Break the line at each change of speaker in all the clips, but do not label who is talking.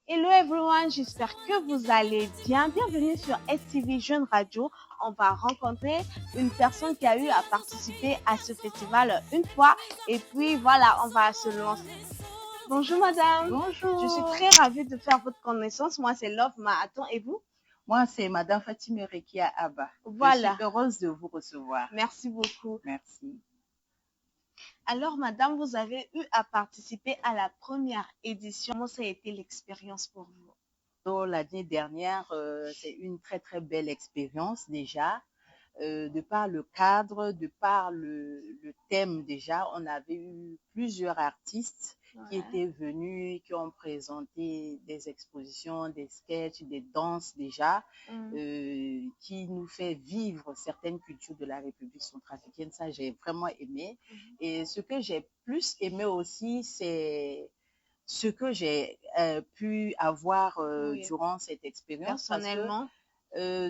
Hello everyone, j'espère que vous allez bien. Bienvenue sur STV Jeune Radio. On va rencontrer une personne qui a eu à participer à ce festival une fois. Et puis voilà, on va se lancer. Bonjour madame.
Bonjour.
Je suis très ravie de faire votre connaissance. Moi, c'est Love Marathon. Et vous?
Moi, c'est Madame Fatime Rekia Abba.
Voilà.
Je suis heureuse de vous recevoir.
Merci beaucoup.
Merci.
Alors, madame, vous avez eu à participer à la première édition. Comment ça a été l'expérience pour vous?
L'année dernière, c'est une très, très belle expérience déjà. De par le cadre, de par le thème déjà, on avait eu plusieurs artistes qui étaient venus, qui ont présenté des expositions, des sketchs, des danses déjà, qui nous fait vivre certaines cultures de la République centrafricaine. Ça, j'ai vraiment aimé. Et ce que j'ai plus aimé aussi, c'est ce que j'ai pu avoir durant cette expérience.
Personnellement,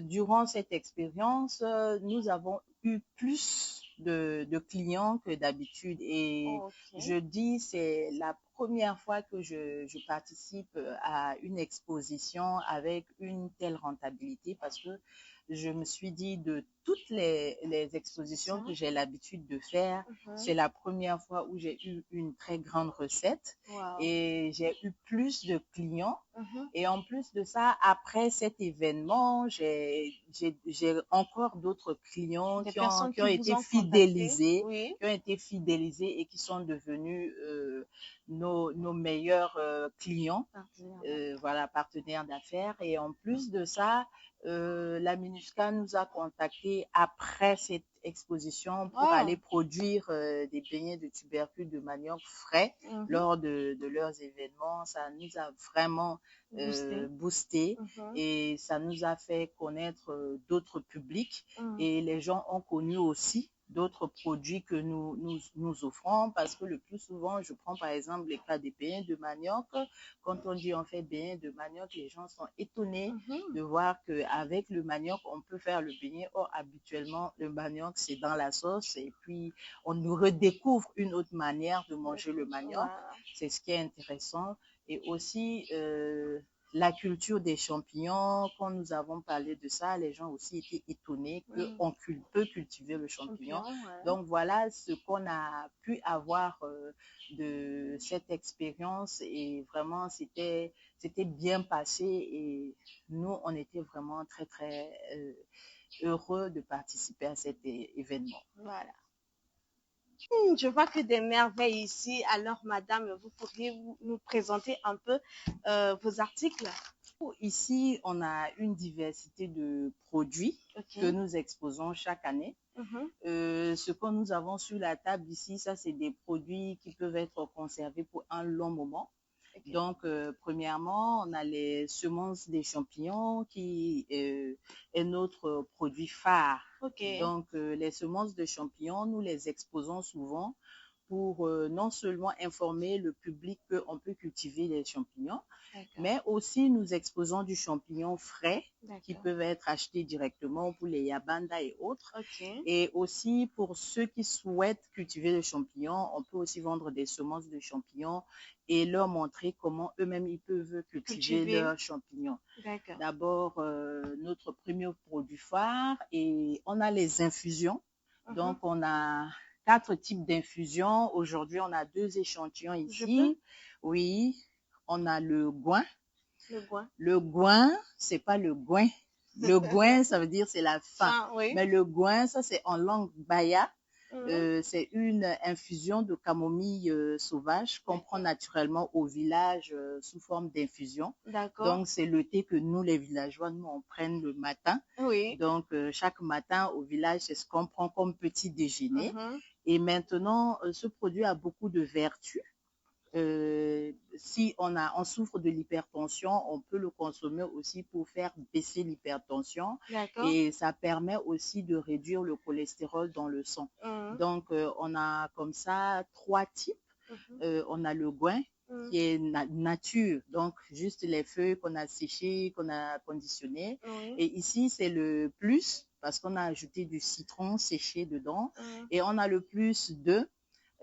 Durant cette expérience, nous avons eu plus de clients que d'habitude. Et je dis, c'est la première fois que je participe à une exposition avec une telle rentabilité parce que je me suis dit de toutes les expositions que j'ai l'habitude de faire, c'est la première fois où j'ai eu une très grande recette et j'ai eu plus de clients. Et en plus de ça, après cet événement, j'ai encore d'autres clients qui ont été fidélisés, et qui sont devenus nos meilleurs clients, partenaires d'affaires. Et en plus de ça, la MINUSCA nous a contactés après cette exposition pour aller produire des beignets de tubercules de manioc frais lors de leurs événements. Ça nous a vraiment boosté et ça nous a fait connaître d'autres publics et les gens ont connu aussi d'autres produits que nous offrons parce que le plus souvent, je prends par exemple les cas des beignets de manioc. Quand on dit on fait beignets de manioc, les gens sont étonnés de voir qu'avec le manioc, on peut faire le beignet. Or, habituellement, le manioc, c'est dans la sauce et puis on nous redécouvre une autre manière de manger le manioc. C'est ce qui est intéressant. Et aussi, la culture des champignons, quand nous avons parlé de ça, les gens aussi étaient étonnés qu'on peut cultiver le champignon. Donc voilà ce qu'on a pu avoir de cette expérience et vraiment c'était bien passé et nous on était vraiment très très heureux de participer à cet événement.
Voilà. Je vois que des merveilles ici. Alors, madame, vous pourriez nous présenter un peu vos articles?
Ici, on a une diversité de produits que nous exposons chaque année. Ce que nous avons sur la table ici, ça, c'est des produits qui peuvent être conservés pour un long moment. Donc, premièrement, on a les semences des champignons qui est notre produit phare. Donc, les semences de champignons, nous les exposons souvent pour non seulement informer le public qu'on peut cultiver les champignons, mais aussi nous exposons du champignon frais qui peuvent être achetés directement pour les yabanda et autres. Et aussi pour ceux qui souhaitent cultiver le champignon, on peut aussi vendre des semences de champignons et leur montrer comment eux-mêmes ils peuvent cultiver leurs champignons. D'abord, notre premier produit phare et on a les infusions. Donc, on a 4 types d'infusions. Aujourd'hui, on a 2 échantillons ici. Oui, on a le goin. Le goin, c'est pas le goin. Le goin, ça veut dire c'est la faim. Mais le goin, ça c'est en langue baya. C'est une infusion de camomille sauvage qu'on prend naturellement au village sous forme d'infusion. Donc, c'est le thé que nous, les villageois, nous, on prenne le matin. Donc, chaque matin au village, c'est ce qu'on prend comme petit déjeuner. Et maintenant, ce produit a beaucoup de vertus. Si on souffre de l'hypertension, on peut le consommer aussi pour faire baisser l'hypertension et ça permet aussi de réduire le cholestérol dans le sang. Donc, on a comme ça 3 types. On a le goin qui est nature, donc juste les feuilles qu'on a séchées, qu'on a conditionnées. Et ici, c'est le plus parce qu'on a ajouté du citron séché dedans. Et on a le plus 2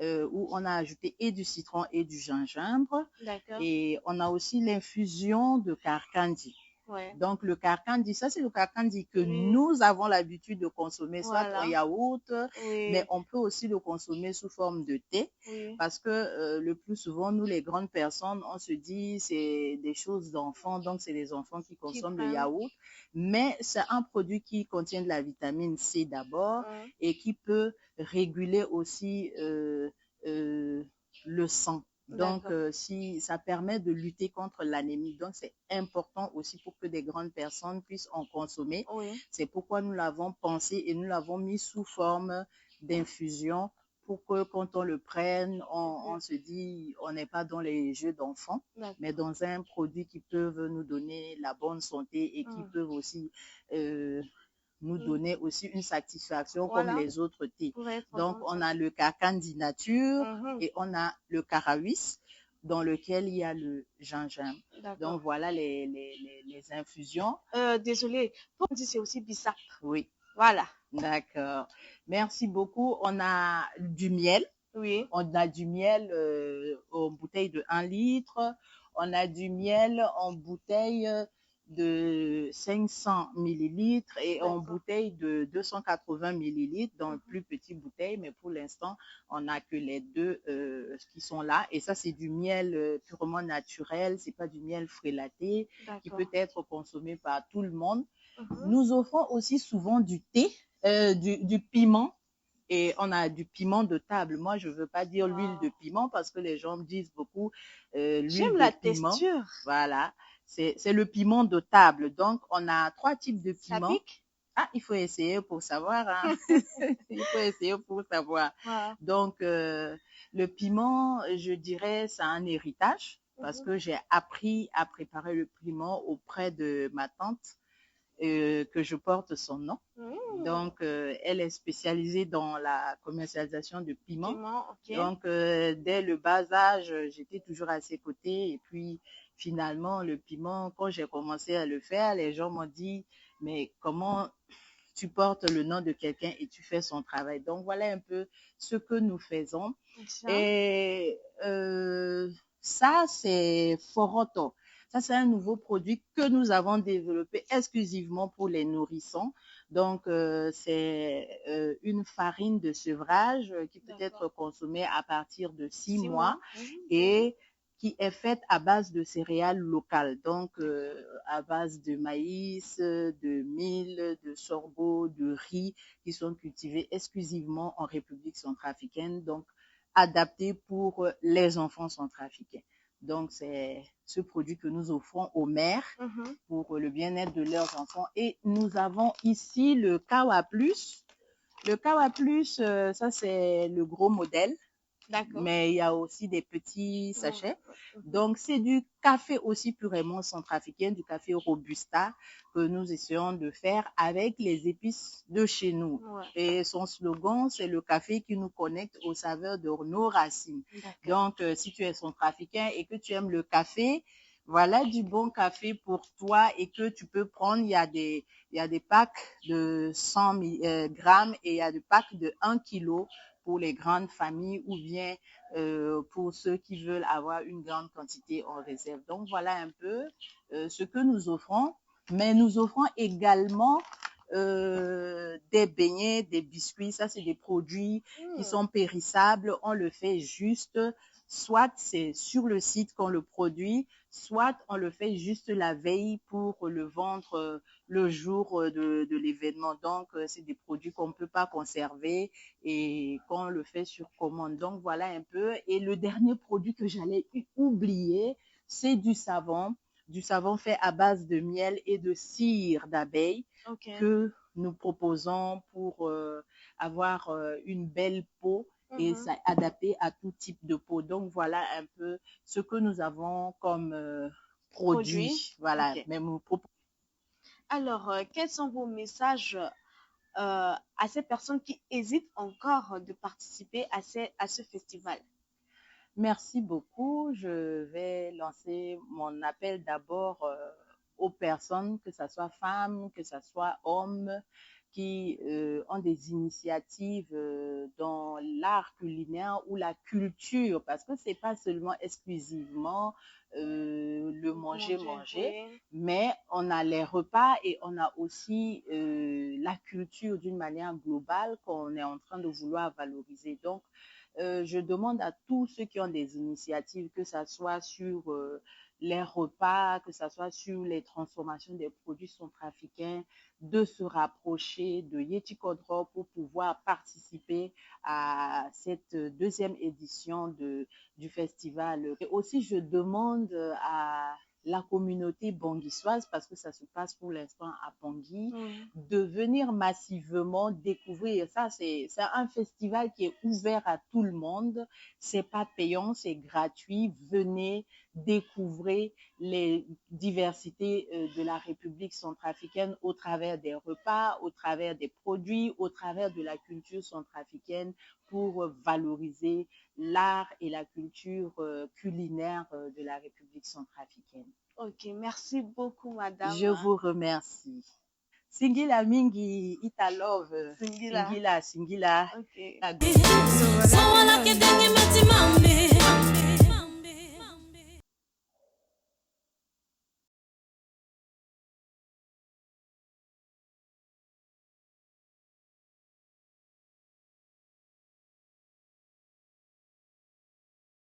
où on a ajouté et du citron et du gingembre.
D'accord.
Et on a aussi l'infusion de carcandi.
Ouais.
Donc, le carcandi, ça, c'est le carcandi que
Oui.
nous avons l'habitude de consommer, soit
Voilà.
en yaourt,
Oui.
mais on peut aussi le consommer sous forme de thé.
Oui.
Parce que le plus souvent, nous, les grandes personnes, on se dit c'est des choses d'enfants, donc c'est les enfants qui consomment le yaourt. Mais c'est un produit qui contient de la vitamine C d'abord et qui peut réguler aussi le sang. Donc, si ça permet de lutter contre l'anémie. Donc, c'est important aussi pour que des grandes personnes puissent en consommer.
Oui.
C'est pourquoi nous l'avons pensé et nous l'avons mis sous forme d'infusion pour que quand on le prenne, on se dit, on n'est pas dans les jeux d'enfants, mais dans un produit qui peut nous donner la bonne santé et qui peut aussi nous donner aussi une satisfaction comme les autres thés. Donc, on a le carcandi nature et on a le carawis dans lequel il y a le gingembre. Donc, voilà les infusions.
Désolée, pour dire c'est aussi bissap.
Oui.
Voilà.
D'accord. Merci beaucoup. On a du miel.
Oui.
On a du miel en bouteille de 1 litre. On a du miel en bouteille de 500 millilitres et en bouteille de 280 millilitres dans une plus petite bouteille. Mais pour l'instant, on n'a que les deux qui sont là. Et ça, c'est du miel purement naturel. C'est pas du miel frélaté qui peut être consommé par tout le monde. Nous offrons aussi souvent du thé, du piment. Et on a du piment de table. Moi, je ne veux pas dire l'huile de piment parce que les gens me disent beaucoup l'huile de piment.
J'aime la texture.
Voilà, c'est le piment de table. Donc, on a 3 types de piment.
Ça pique?
Ah, il faut essayer pour savoir. Hein. Il faut essayer pour savoir. Donc, le piment, je dirais, c'est un héritage parce que j'ai appris à préparer le piment auprès de ma tante. Que je porte son nom. Donc, elle est spécialisée dans la commercialisation de piment. Donc, dès le bas âge, j'étais toujours à ses côtés. Et puis, finalement, le piment, quand j'ai commencé à le faire, les gens m'ont dit, mais comment tu portes le nom de quelqu'un et tu fais son travail. Donc, voilà un peu ce que nous faisons. Et ça, c'est Foroto. Ça, c'est un nouveau produit que nous avons développé exclusivement pour les nourrissons. Donc, c'est une farine de sevrage qui peut être consommée à partir de 6 mois et qui est faite à base de céréales locales, donc à base de maïs, de mil, de sorgho, de riz, qui sont cultivés exclusivement en République centrafricaine, donc adaptés pour les enfants centrafricains. Donc, c'est ce produit que nous offrons aux mères pour le bien-être de leurs enfants. Et nous avons ici le Kawa Plus. Le Kawa Plus, ça, c'est le gros modèle. Mais il y a aussi des petits sachets. Donc, c'est du café aussi purement centrafricain, du café Robusta que nous essayons de faire avec les épices de chez nous. Et son slogan, c'est le café qui nous connecte aux saveurs de nos racines. Donc, si tu es centrafricain et que tu aimes le café, voilà du bon café pour toi et que tu peux prendre. Il y a des packs de 100 grammes et il y a des packs de 1 kilo pour les grandes familles ou bien pour ceux qui veulent avoir une grande quantité en réserve. Donc, voilà un peu ce que nous offrons. Mais nous offrons également des beignets, des biscuits. Ça, c'est des produits qui sont périssables. On le fait juste, soit c'est sur le site qu'on le produit, soit on le fait juste la veille pour le vendre le jour de l'événement. Donc, c'est des produits qu'on ne peut pas conserver et qu'on le fait sur commande. Donc, voilà un peu. Et le dernier produit que j'allais oublier, c'est du savon. Du savon fait à base de miel et de cire d'abeille que nous proposons pour avoir une belle peau et ça adapté à tout type de peau. Donc, voilà un peu ce que nous avons comme produit. Voilà, même
Alors, quels sont vos messages à ces personnes qui hésitent encore de participer à ce festival?
Merci beaucoup. Je vais lancer mon appel d'abord aux personnes, que ce soit femmes, que ce soit hommes, qui ont des initiatives dans l'art culinaire ou la culture, parce que c'est pas seulement exclusivement le manger,
oui.
mais on a les repas et on a aussi la culture d'une manière globale qu'on est en train de vouloir valoriser. Donc, je demande à tous ceux qui ont des initiatives, que ce soit sur les repas, que ce soit sur les transformations des produits centrafricains, de se rapprocher de Yeti Kodro pour pouvoir participer à cette deuxième édition du festival. Et aussi, je demande à la communauté banguissoise, parce que ça se passe pour l'instant à Bangui, de venir massivement découvrir. Ça, c'est un festival qui est ouvert à tout le monde. C'est pas payant, c'est gratuit. Venez découvrir les diversités de la République centrafricaine au travers des repas, au travers des produits, au travers de la culture centrafricaine, pour valoriser l'art et la culture culinaire de la République centrafricaine.
Ok, merci beaucoup, madame.
Je vous remercie. Singila mingi ita love. Singila.
Ok.
So